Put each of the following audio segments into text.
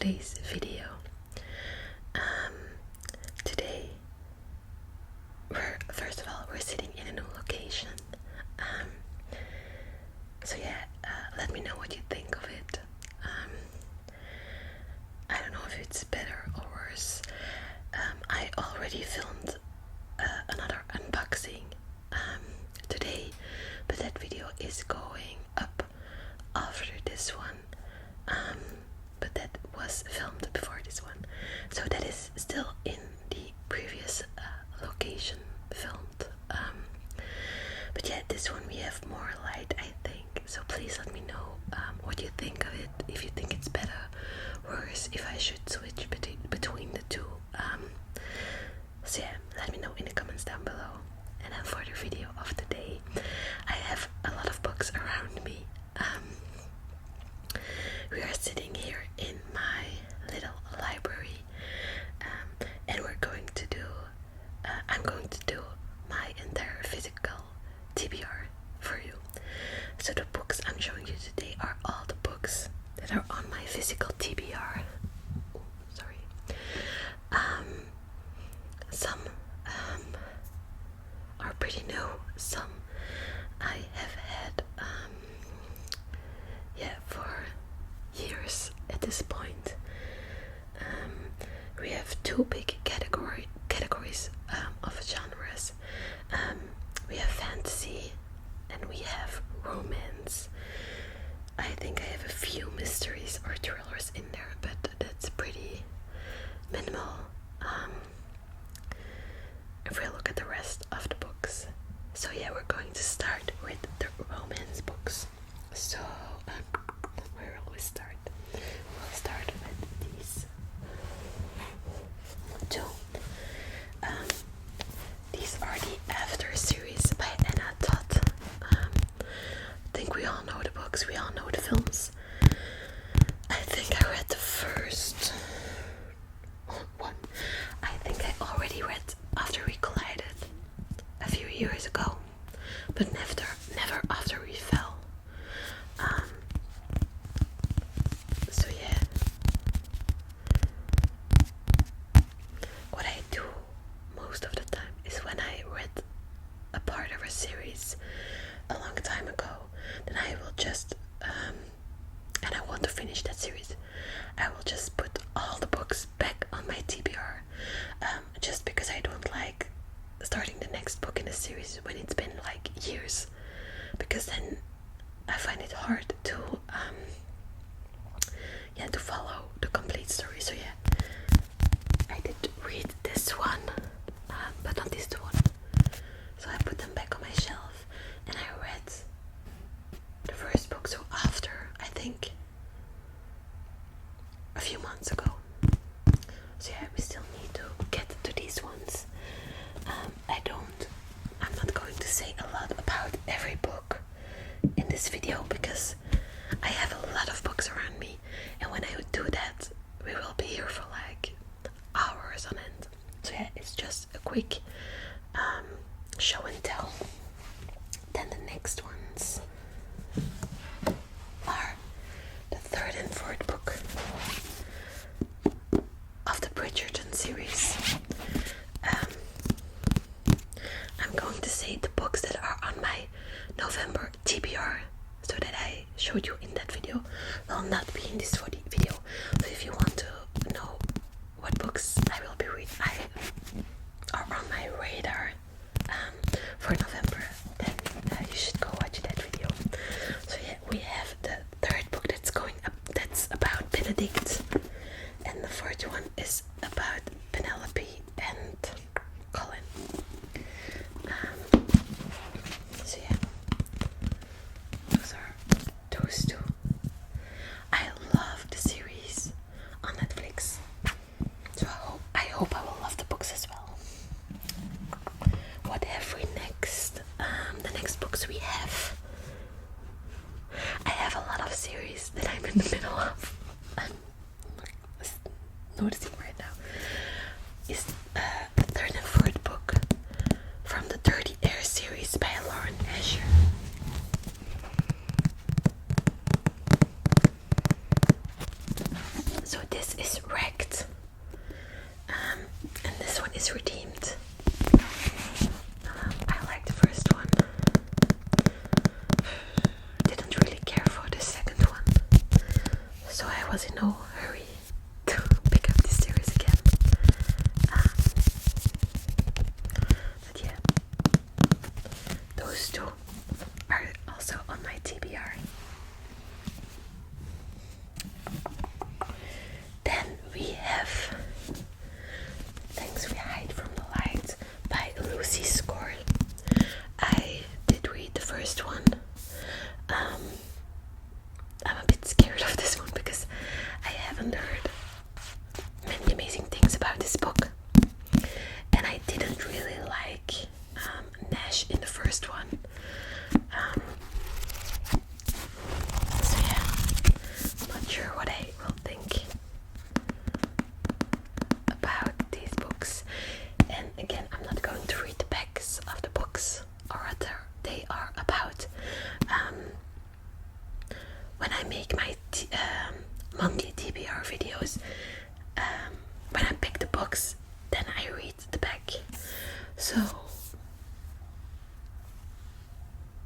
today's video. Today, first of all, we're sitting in a new location. Let me know what you think of it. I don't know if it's better or worse. I already filmed another unboxing today, but that video is going up after this one. But that was filmed before this one, so that is still in the previous location filmed. But yeah, this one we have more light, I think. So please let me know what you think of it. If you think it's better, worse, if I should switch between the two. So yeah, let me know in the comments down below. And then for the video of the day, I have a lot of books around me. We are sitting here in my little library, and we're going to do, I'm going to do my entire physical TBR for you. So the books I'm showing you today are all the books that are on my physical TBR. Ooh, sorry. Some are pretty new, some I have had for years at this point. We have two big categories of genres. We have fantasy and we have romance. I think I have a few mysteries or thrillers in there, but that's pretty minimal if we look at the rest of the books. So yeah, we're going to start with the romance books. So where will we start? We'll start with these two. These are the After series by Anna Todd. I think we all know the books, we all know the films. I think I read the first one. I think I already read After We Collided a few years ago, but never After We Fell. So yeah, what I do most of the time is when I read a part of a series a long time ago, then I will just and I want to finish that series, I will just put all the books back on my TBR, just because I don't like starting the next book in a series when it's been like years, because then I find it hard to follow the complete story. So yeah, I did read this one, but not this one. So I put them back on my shelf, and I read the first book. So after, I think, a few months ago. So yeah, we still need to get to these ones. I'm not going to say a lot about every book in this video, because I have a lot of books around me, and when I do that, we will be here for like hours on end. So yeah, it's just a quick show and tell. Then the next ones are the third and fourth book of the Bridgerton series. I'm going to say the books that are on my November TBR, so that I showed you in that video will not be in this video. So if you want to know what books I will be reading, are on my radar for November, then you should go watch that video. So yeah, we have the third book that's going up, that's about Benedict, and the fourth one is about Penelope and Colin. So yeah, those are those two. I love the series on Netflix, so I hope I will love the books as well. What have we next? The next books we have, I have a lot of series that I'm in the middle of. I'm noticing right now is the third and fourth book from the Dirty Air series by Lauren Asher. So this is Wrecked, and this one is Redeemed. I like the first one. Didn't really care for the second one, so I was in no hurry to pick up this series again. But yeah, those two are also on my TBR. Then we have Things We Hide from the Light by Lucy Score. I did read the first one. I'm a bit scared of this one because I haven't heard many amazing things about this book, and I didn't really like Nash in the first one. So yeah, not sure what I will think about these books. And again, I'm not going to read the backs of the books, or rather they are about when I make my monthly TBR videos. When I pick the books, then I read the back. So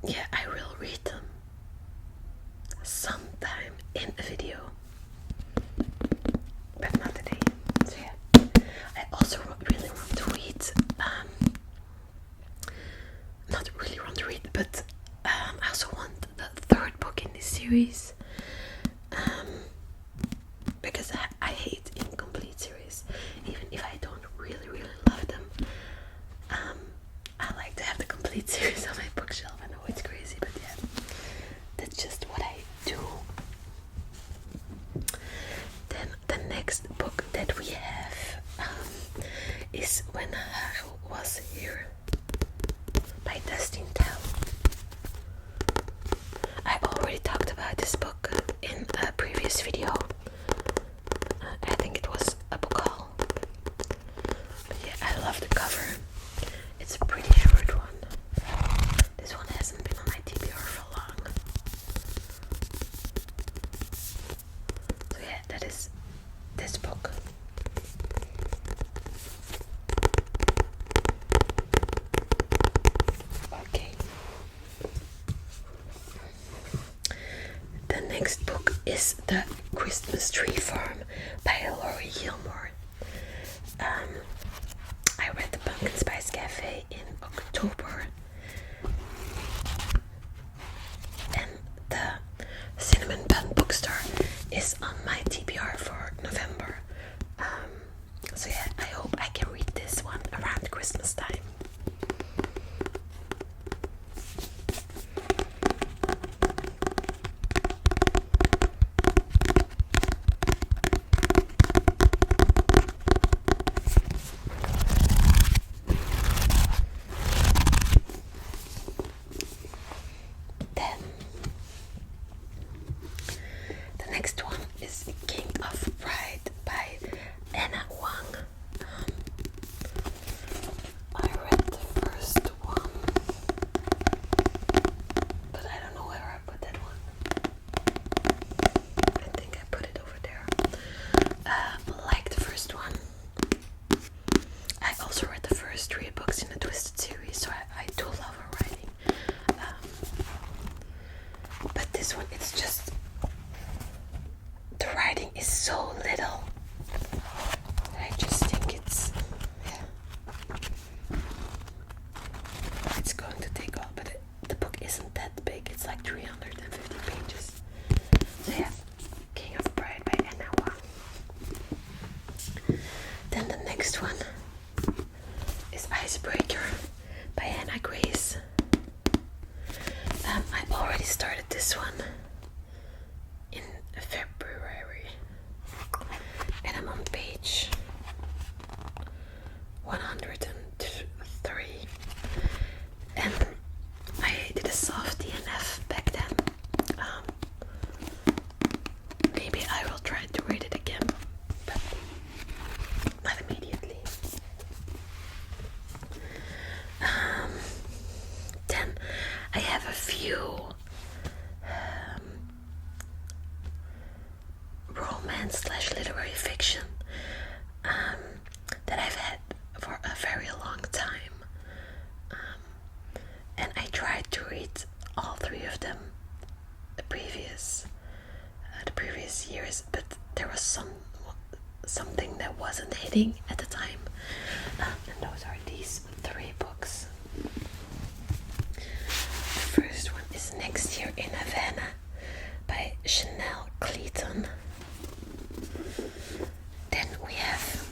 yeah, I will read them sometime in a video, but not today. So yeah, I also really want to read, not really want to read, but I also want the third book in this series, because I hate incomplete series, even if I don't really love them. I like to have the complete series on my bookshelf. I know it's crazy, but yeah, that's just what I do. Then the next book that we have is When Haru Was Here by Dustin Tell. I already talked about this book in a previous video. I think it was a book haul. But yeah, I love the cover. It's a pretty short one. This one hasn't been on my TBR for long. So yeah, that is this book. Okay. The next book is The Christmas Tree Farm by Laurie Gilmore. I read The Pumpkin Spice Cafe in October, and the Cinnamon Bun Bookstore is on my TBR for November. So yeah, I hope I can read this one around Christmas time. Then the next one is King of Pride by Anna Wang. I read the first one, but I don't know where I put that one. I think I put it over there. Like the first one. I also read the first 3 books in the Twisted series, so I do love her writing. But this one, it's just, the writing is so little. I just think it's, yeah, it's going to take all, but the book isn't that big. It's like 350 pages. So yeah, King of Pride by Anna Wang. Then the next one is Icebreaker by Hannah Grace. I already started this one in February, and I'm on page 103, and I did a soft DNF back then. Maybe I will try to read it again, but not immediately. Then I have a few romance/literary fiction collection that I've had for a very long time. And I tried to read all three of them the previous years, but there was something that wasn't hitting at the time. And those are these three books. The first one is Next Year in Havana by Chanel Clayton. Then we have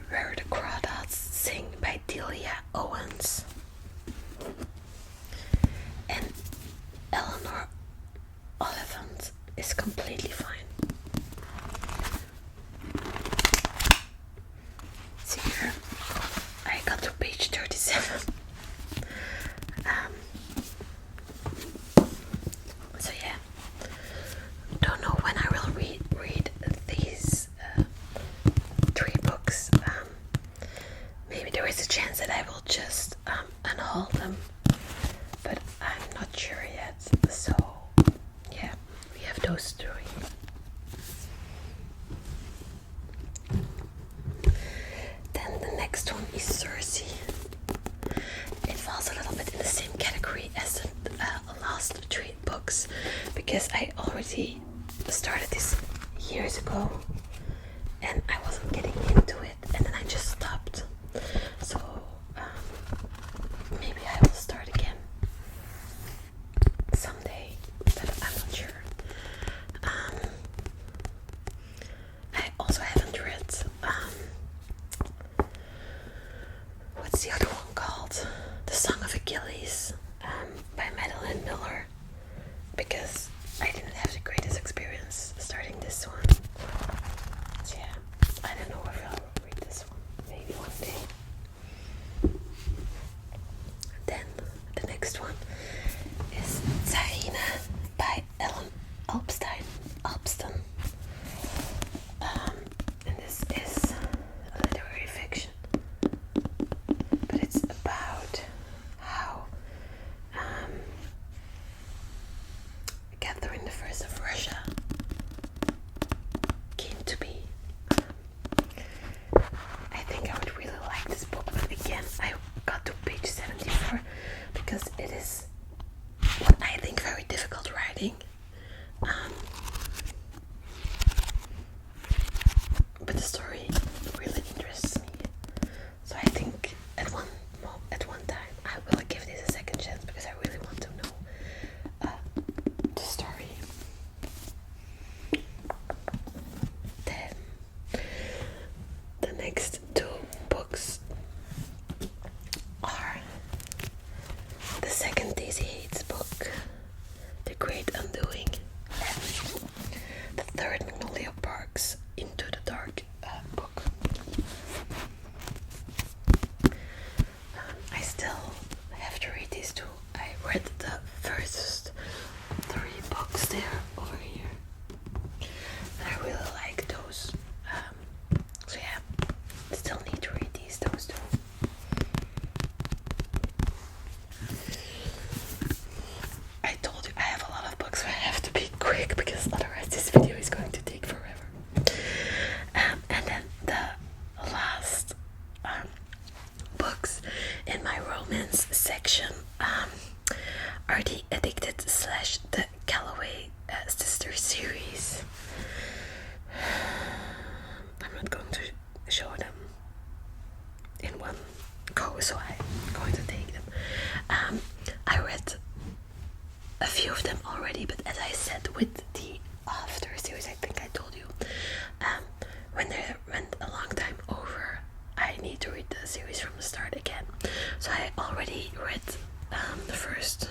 Where the Crawdads Sing by Delia Owens. And Eleanor Oliphant is Completely Fine. See here, I got to page 37. So yeah, don't know when I will read these three books. Maybe there is a chance that I will just unhaul them, but I'm not sure yet. So yeah, we have those three. Then the next one is Cersei. It falls a little bit in the same category as the last three books, because I already started this years ago and I wasn't getting into it, and then I just stopped. So maybe I will start again someday, but I'm not sure. I also haven't read what's the other one called? The Song of Achilles by Madeline Miller, because I didn't have the greatest experience starting this one. So yeah, I don't know if I'll read this one. Maybe one day. Then the next one is Tsarina by Ellen Alpston. And this is a literary fiction, but it's about how Catherine I of Russia came to be. I think I would really like this book, but again, I got to page 74 because it is what I think very difficult writing. But the story really interests me, so I think at one time I will give this a second chance, because I really want to know the story. Then the next two books are the second Daisy Hates book, The Great Undoing, and the third Magnolia Park's Into the Dark book. I still have to read these two. I read the first three books there over here, and I really like those. So yeah, still need to read those two. I told you I have a lot of books, so I have to be quick, because otherwise this video is going to take forever. And then the last books in my romance section are the Addicted / the Calloway Sister series. I'm not going to show them in one go, so I'm going to take them. I read a few of them already, but as I said with the After series, I think I told you, when they went a long time over, I need to read the series from the start again. So I already read the first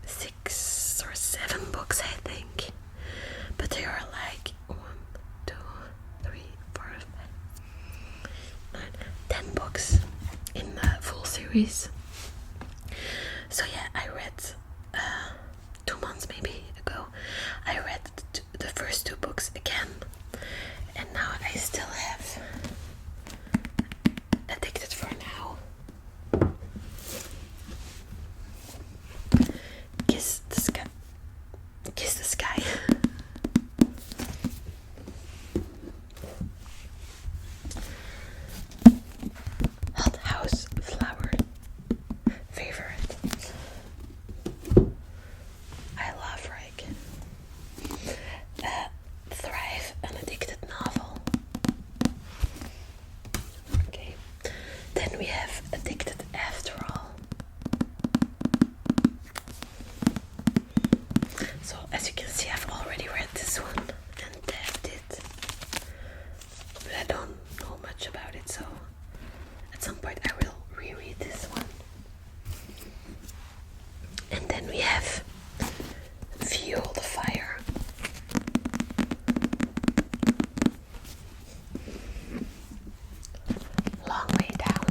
6 or 7 books, I think, but they are like 1, 2, 3, 4, 5, 9, 10 books in the full series. So yeah, I read 2 months maybe ago, I read the first 2 books again, and now I still have Addicted for Now, Kiss the Sky, we have Fuel the Fire. Long Way Down.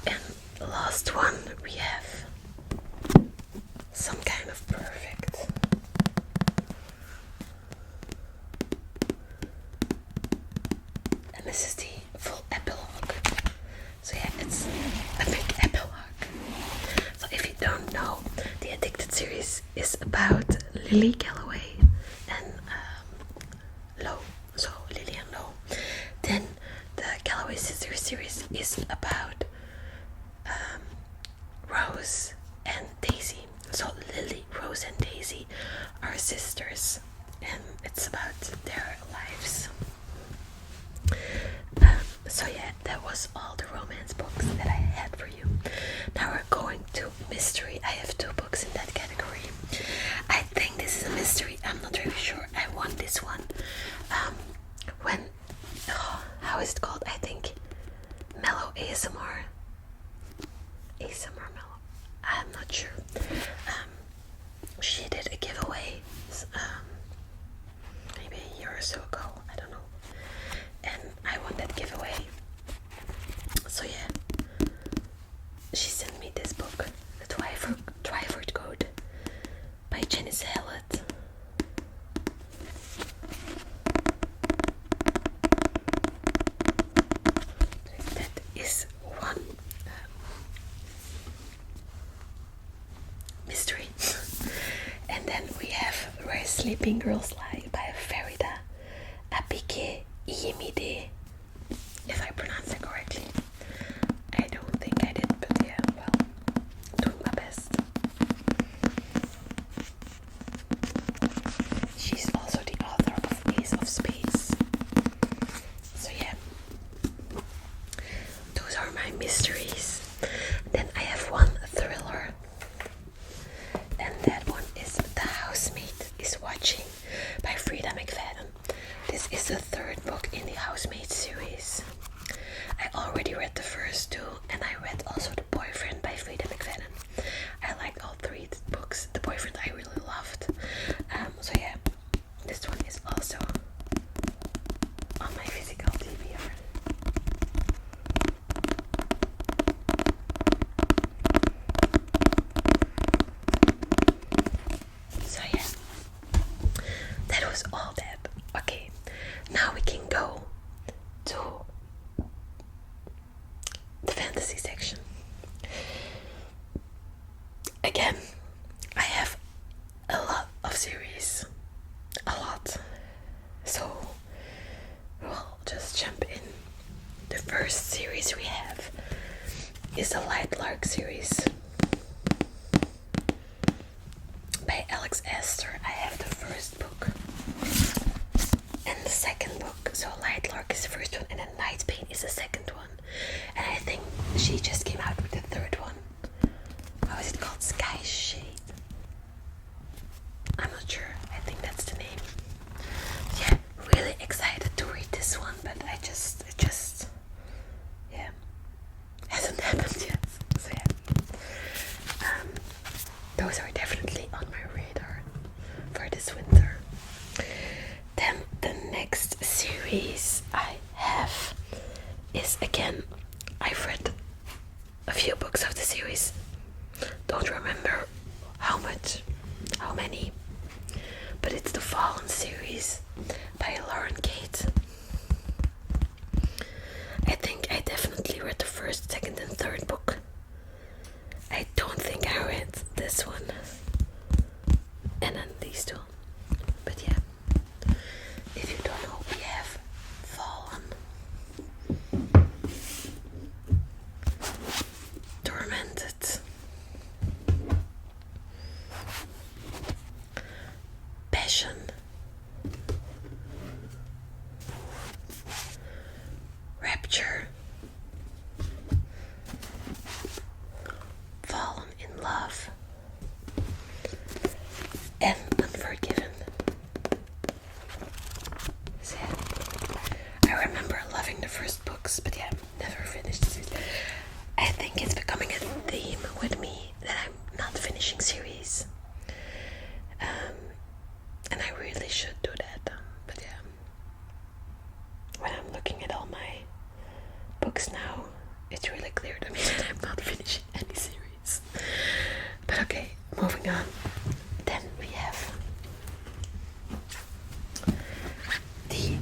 And the last one we have Some Kind of Perfect. And this is the full epilogue. So yeah, it's a big epilogue. So if you don't know, the Addicted series is about Lily Galloway and Lo. So Lily and Lo. Then the Galloway Sisters series is about Rose and Daisy. So Lily, Rose and Daisy are sisters, and it's about their lives. So yeah, that was all the romance books that I had for you. Now we're going to mystery. I have 2 books in that category. I think this is a mystery. I'm not really sure. I won this one how is it called? I think Mellow ASMR. ASMR Mellow. I'm not sure. She did a giveaway maybe a year or so ago. I don't know. And I won that giveaway. So yeah, she sent me this book, The Twyford Code by Jenny Salad. That is one mystery. And then we have Where Sleeping Girls Lie by Farida Apike Iyemide, if I pronounce it correctly. I don't think I did, but yeah, well, doing my best. She's also the author of Ace of Spades. So yeah, those are my mysteries. Then I have one thriller, and that one is The Housemaid is Watching by Frida McFadden. This is the 3rd book in the Housemaid series. I already read the first 2, and I read also The Boyfriend by Frida McFadden. I liked all 3 books. The Boyfriend I really loved. So yeah, this one is also on my physical TBR. So yeah, that was all that. Okay, now we can go to the fantasy section. Again, I have a lot of series. A lot. So we'll just jump in. The first series we have is the Light Lark series by Alex Astor. I have the first book and the second book. So Light Lark is the first one, and then Night Pain is the second one. And I think she just came out with the 3rd one. How is it called? Sky Shade? I'm not sure. I think that's the name. Yeah, really excited to read this one, but it just yeah, hasn't happened yet. So yeah, those are definitely on my radar for this winter. Then the next series I have is, again, I've read a few books of the series. Don't remember how many, but it's the Fallen series by Lauren Kate. I think I definitely read the 1st, 2nd, and 3rd book. I don't think I read this one, and then these 2. But yeah, if you don't know, we have Fallen, Tormented, Passion, books, but yeah, never finished the series. I think it's becoming a theme with me that I'm not finishing series. And I really should do that. But yeah, when I'm looking at all my books now, it's really clear to me that I'm not finishing any series. But okay, moving on. Then we have the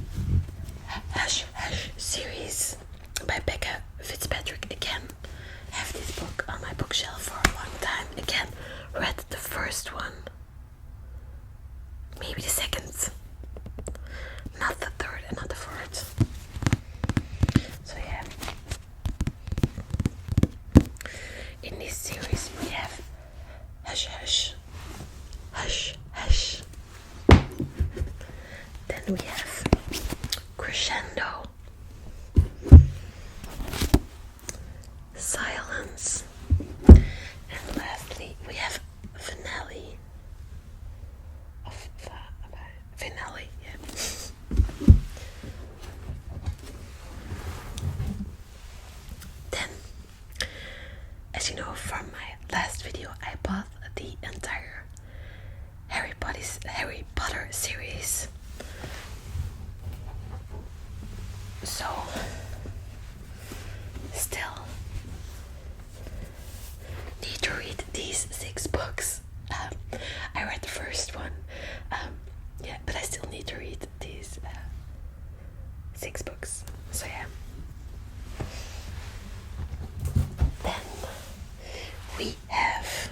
Hush Hush series by Becca Fitzpatrick. Again, have this book on my bookshelf for a long time. Again, read the first one, maybe the second, not the third and not the fourth. So yeah, in this series we have Hush Hush, Hush Hush. Then we have Crescendo, Silence, and lastly we have Finale. Finale, yeah. Then, as you know from my last video, I bought the entire Harry Potter series. So, still need to read these 6 books. I read the first one, yeah, but I still need to read these 6 books. So yeah. Then we have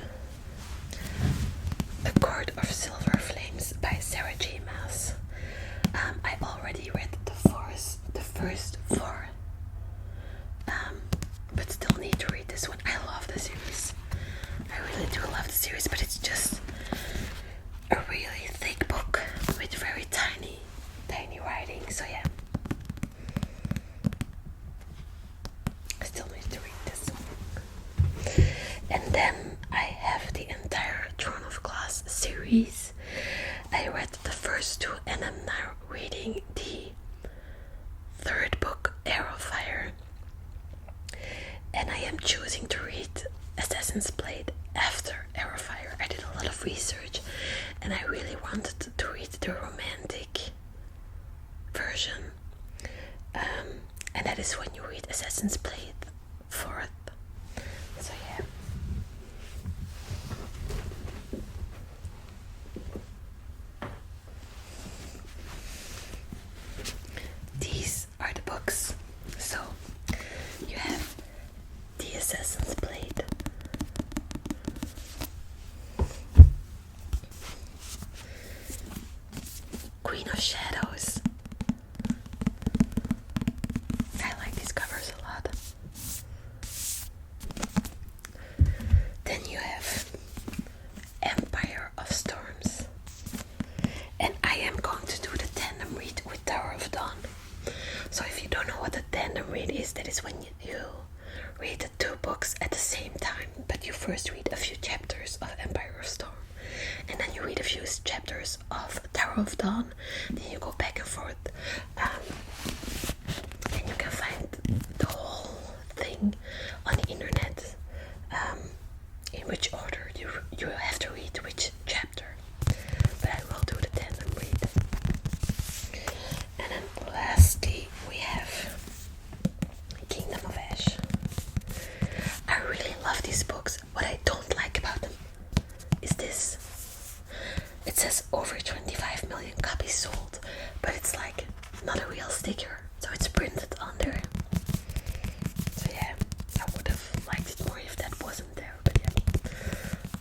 The Court of Silver Flames by Sarah J. Maas. I already read the first 4, but still need to read this one. I love the series. I really do love the series, but it's just a really thick book with very tiny writing. So yeah, I still need to read this one. And then I have the entire Throne of Glass series. I read the first 2 and I'm now reading the 3rd book, Arrow Fire. And I am choosing to read Assassin's Blade after Arrow Fire. I did a lot of research and I really wanted to read the romantic version. And that is when you read Assassin's Blade 4th. So yeah. These are the books. So you have The Assassin's Blade, Queen of Shadows. I like these covers a lot. Then you have Empire of Storms. And I am going to do the tandem read with Tower of Dawn. So if you don't know what a tandem read is, that is when you read the 2 books at the same time, but you first read a few chapters of Empire of Storm, and then you read a few chapters of Tower of Dawn, then you go back and forth, and you can find the whole thing on the internet, in which order you have to read which chapter. But I will do the tandem read. And then lastly we have Kingdom of Ash. I really love these books. What I don't like about them is this. It says over 25 million copies sold, but it's like not a real sticker, so it's printed on there. So yeah, I would have liked it more if that wasn't there, but yeah,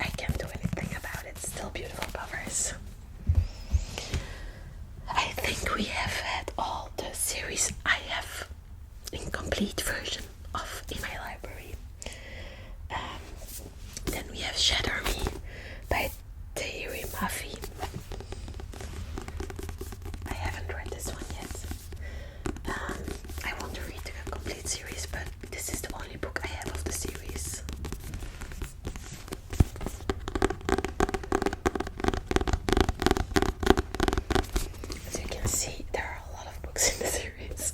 I can't do anything about it. Still beautiful covers. I think we have had all the series I have in complete version of in my library. Then we have Shatter Me by Tahiri Mafi. I haven't read this one yet. I want to read the complete series, but this is the only book I have of the series. As you can see, there are a lot of books in the series.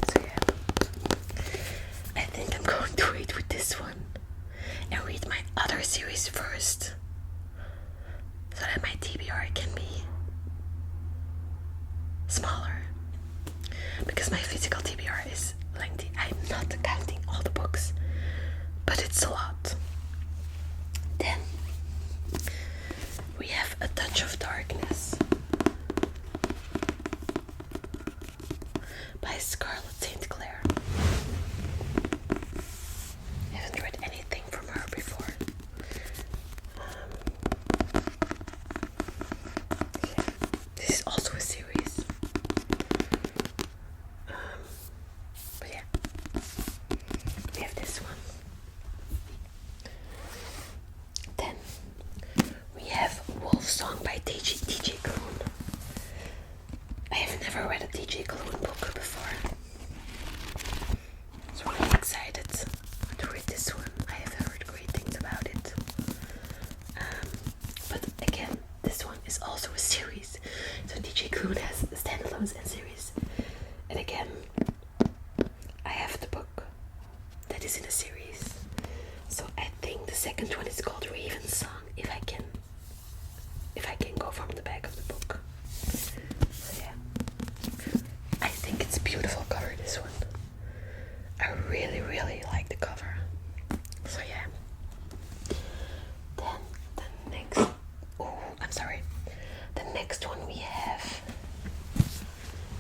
So yeah. series first, so that my TBR can be smaller, because my physical TBR is lengthy. I'm not counting all the books, but it's a lot. Then we have A Touch of Darkness by Scarlett St. Clair. I haven't read anything from her before. Yeah. This is also a series. But yeah, we have this one. Then we have Wolf Song by DJ Kloon. I have never read a DJ Kloon book before, so I'm really excited to read this one. I have heard great things about it. But again, this one is also a series. So DJ Kloon has standalones and series. And again, I have the book that is in a series. So I think the second one is called Raven Song, if I can go from the back of the book. So yeah. I think it's a beautiful cover, this one. I really, really like the cover. So yeah. Then the next one we have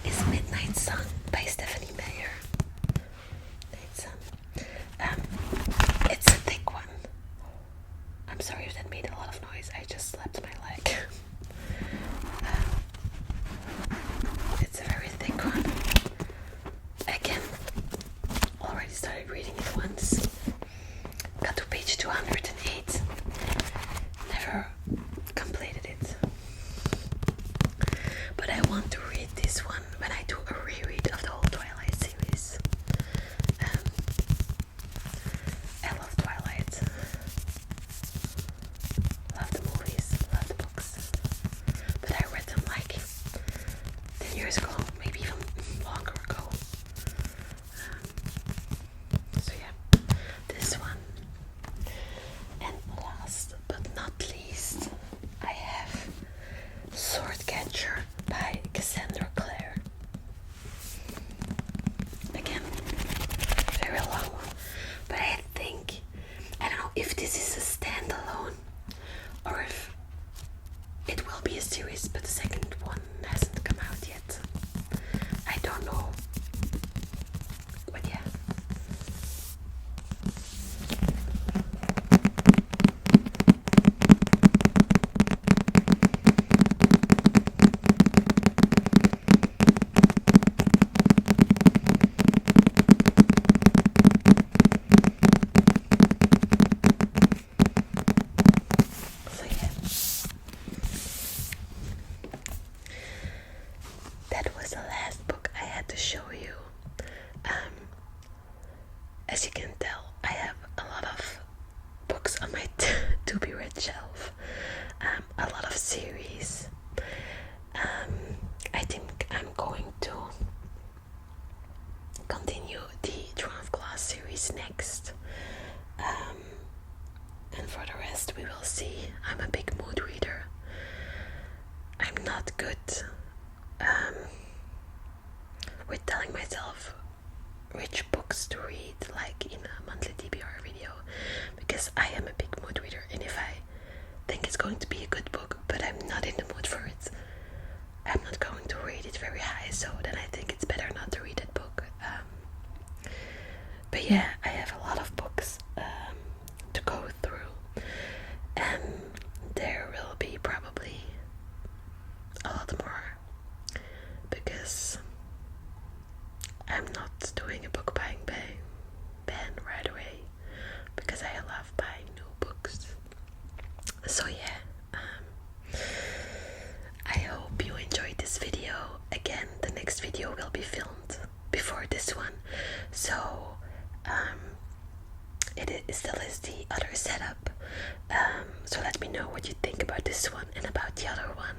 is Midnight Sun by Stephanie Meyer. It's a thick one. I'm sorry if that made a lot of noise. I just slapped my leg. It's a very thick one. Again, already started reading it once. Got to page 208. Never completed it. But I want to read this one when I do a reread of the whole Twilight series. I love Twilight. Love the movies, love the books. But I read them like 10 years ago, maybe even longer ago. So yeah, this one. And last but not least, I have Swordcatcher by Cassandra Clare. Again, very long one, but I don't know if this is a standalone or if it will be a series, but the second one hasn't come out yet. I don't know, but yeah. So yeah, that was the last book I had to show you. As you can tell, I have a lot of books on my to be read shelf. A lot of series. I think I'm going to continue the Throne of Glass series next. And for the rest we will see. I'm a big mood reader. I'm not good with telling myself which books to read, like in a monthly TBR video, because I am a big mood reader, and if I think it's going to be a good book but I'm not in the mood for it, I'm not going to rate it very high, so then I think it's better not to read that book. But yeah, I have a lot of books to go through, and there will be probably a lot more, because I'm not doing a book buying ban right away, because I love buying new books. So yeah, I hope you enjoyed this video. Again, the next video will be filmed before this one, so it still is the other setup. So let me know what you think about this one and about the other one.